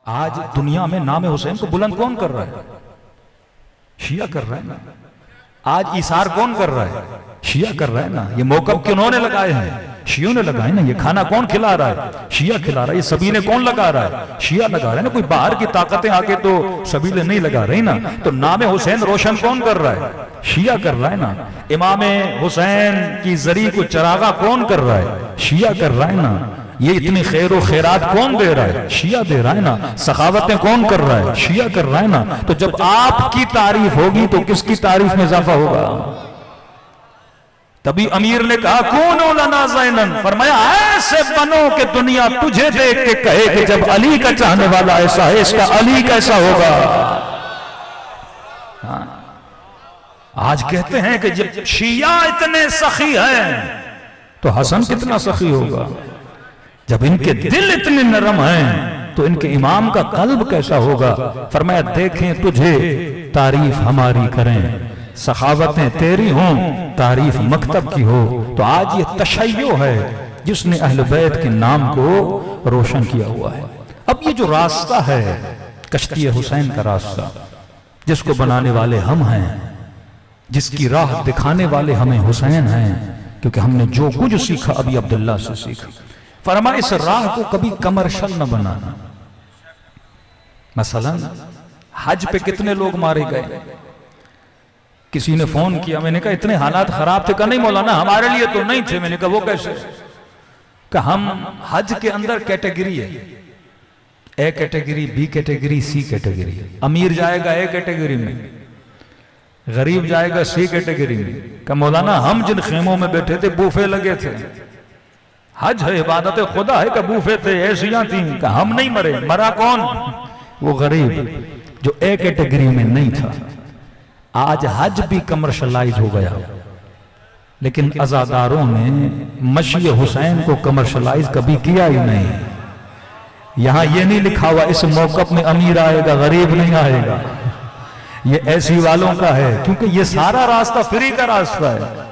आज दुनिया में नाम हुसैन को बुलंद कौन कर रहा है? शिया कर रहा है ना। आज इशार कौन कर रहा है? शिया कर रहा है ना। ये मौकब किन्होंने लगाए हैं? शियों ने लगाए ना। ये खाना कौन खिला रहा है? शिया खिला रहा है। ये सबीले कौन लगा रहा है? शिया लगा रहा है ना। कोई बाहर की ताकतें आके तो सबीले नहीं लगा रही ना। तो नाम हुसैन रोशन कौन कर रहा है? शिया कर रहा है ना। इमाम हुसैन की जरी को चरागा कौन कर रहा है? शिया कर रहा है ना। ये इतनी खैर खैरात कौन दे रहा है? शिया दे रहा है ना। सखावतें कौन कर रहा है? शिया कर रहा है ना। तो जब आपकी तारीफ होगी तो किसकी तारीफ में इजाफा होगा? तभी अमीर ने कहा कूनो लना ज़ैनन, फरमाया ऐसे बनो कि दुनिया तुझे देख के कहे कि जब अली का चाहने वाला ऐसा है, इसका अली कैसा होगा। हाँ। आज कहते हैं कि जब शिया इतने सखी हैं तो हसन कितना सखी होगा। जब इनके दिल इतने नरम हैं तो इनके इमाम का कल्ब कैसा होगा। फरमाया देखें तुझे तारीफ हमारी करें, सखावतें तेरी हों, तारीफ मकतब की हो। तो आज ये तशय्यो है जिसने अहले बैत के नाम को रोशन किया हुआ है। अब ये जो रास्ता है कश्ती हुसैन का रास्ता, जिसको बनाने वाले हम हैं, जिसकी राह दिखाने वाले हमें हुसैन हैं, क्योंकि हमने जो कुछ सीखा अभी अब्दुल्ला से सीखा। फरमाया इस राह को कभी कमर्शियल न बनाना। मसलन हज पे कितने लोग मारे गए। किसी ने फोन किया, मैंने कहा इतने हालात खराब थे। कहा नहीं मौलाना हमारे लिए तो नहीं थे। मैंने कहा वो कैसे? कहा हम हज के अंदर कैटेगरी है, A category, B category, C category. अमीर जाएगा ए कैटेगरी में, गरीब जाएगा सी कैटेगरी में। कहा मौलाना हम जिन खेमों में बैठे थे बूफे लगे थे। हज है, इबादत खुदा है, का बूफे थे, ऐसियां थी। कहा हम नहीं मरे। मरा कौन? वो गरीब जो ए कैटेगरी में नहीं था। आज हज भी कमर्शलाइज हो गया, लेकिन अजादारों ने मशी हुसैन को कमर्शलाइज कभी किया ही नहीं। यहां यह नहीं लिखा हुआ इस मौकफ में अमीर आएगा गरीब नहीं आएगा। ये ऐसी वालों का है, क्योंकि ये सारा रास्ता फ्री का रास्ता है।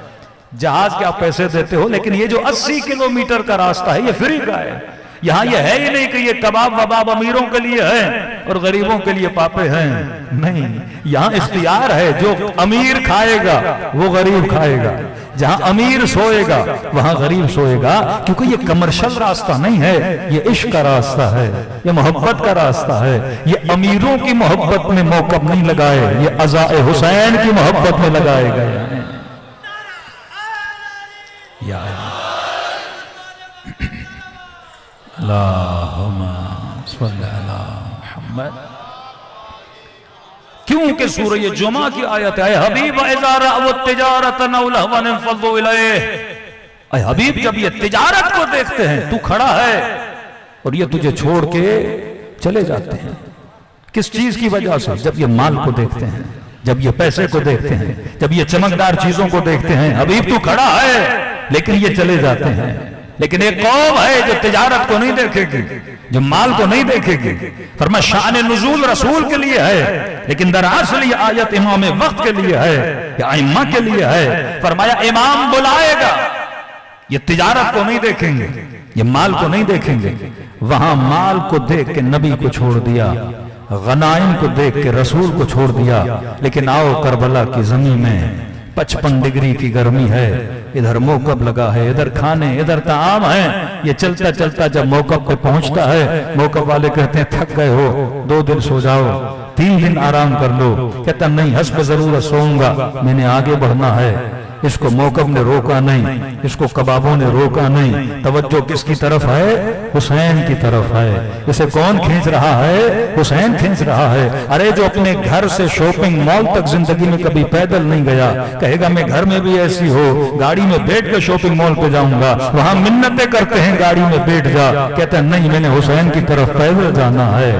जहाज के आप पैसे देते हो, लेकिन ये जो 80 किलोमीटर का रास्ता है ये फ्री का है। यहां ये है ही नहीं कि ये कबाब वबाब अमीरों के लिए है और गरीबों के लिए पापे हैं। नहीं, यहां इख्तियार है। जो अमीर खाएगा वो गरीब खाएगा, जहां अमीर सोएगा वहां गरीब सोएगा। क्योंकि ये कमर्शियल रास्ता नहीं है, ये इश्क का रास्ता है, ये मोहब्बत का रास्ता है। ये अमीरों की मोहब्बत में मौकब नहीं लगाए, ये अज़ाए हुसैन की मोहब्बत में लगाए गए हैं। क्योंकि सूरह जुमा की आयत है हबीब हबीब जब ये तिजारत को देखते हैं, तू खड़ा है और ये तुझे छोड़ के चले जाते हैं। किस चीज की वजह से? जब ये माल को देखते हैं, जब ये पैसे को देखते हैं, जब ये चमकदार चीजों को देखते हैं। हबीब तू खड़ा है लेकिन ये चले जाते हैं। लेकिन एक कौम है जो तिजारत को नहीं देखेगी, जो माल को नहीं देखेगी। फरमाया शान नुज़ूल रसूल के लिए है, लेकिन दरअसल ये आयत इमाम वक्त के लिए है या इमाम के लिए है। फरमाया इमाम बुलाएगा, ये तिजारत को नहीं देखेंगे, ये माल को नहीं देखेंगे। वहां माल को देख के नबी को छोड़ दिया, गनाइम को देख के रसूल को छोड़ दिया। लेकिन आओ करबला की जमीन में 55 डिग्री की गर्मी है, इधर मौकब लगा है, इधर खाने, इधर ताम है। ये चलता चलता जब मौकब पे पहुंचता है, मौकब वाले कहते हैं थक गए हो, 2 दिन सो जाओ, 3 दिन आराम कर लो। कहता नहीं, हस्ब जरूरत सोऊंगा, मैंने आगे बढ़ना है। इसको मौकब ने रोका नहीं, इसको कबाबों ने रोका नहीं। तवज्जो किसकी तरफ है? हुसैन की तरफ है। इसे कौन खींच रहा है? हुसैन खींच रहा है। अरे जो अपने घर से शॉपिंग मॉल तक जिंदगी में कभी पैदल नहीं गया, कहेगा मैं घर में भी ऐसी हो, गाड़ी में बैठ कर शॉपिंग मॉल पे जाऊंगा। वहां मिन्नतें करते हैं गाड़ी में बैठ जा, कहता है नहीं, मैंने हुसैन की तरफ पैदल जाना है।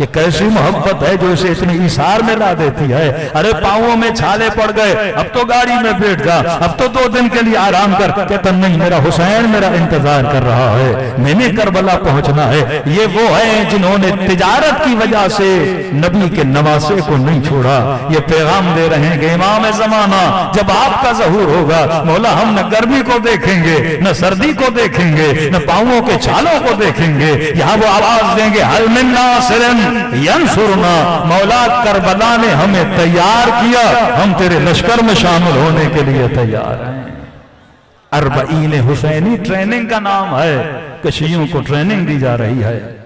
ये कैसी मोहब्बत है जो इसे इतनी इशार में ला देती है। अरे पाँवों में छाले पड़ गए, अब तो गाड़ी में बैठ जा, अब तो 2 दिन के लिए आराम कर। कहता नहीं, मेरा हुसैन मेरा इंतजार कर रहा है, मैंने करबला पहुंचना है। ये वो है जिन्होंने तिजारत की वजह से नबी के नवासे को नहीं छोड़ा। ये पैगाम दे रहे हैं कि इमाम जमाना जब आपका ज़हूर होगा, मौला हम न गर्मी को देखेंगे, न सर्दी को देखेंगे, न पाँवों के छालों को देखेंगे। यहाँ वो आवाज देंगे, हल मिन नासिरिन यंसुरना, मौला करबला ने हमें तैयार किया, हम तेरे लश्कर में शामिल होने के लिए तैयार हैं। अरबईन हुसैनी ट्रेनिंग का नाम है कि शियों को ट्रेनिंग दी जा रही है।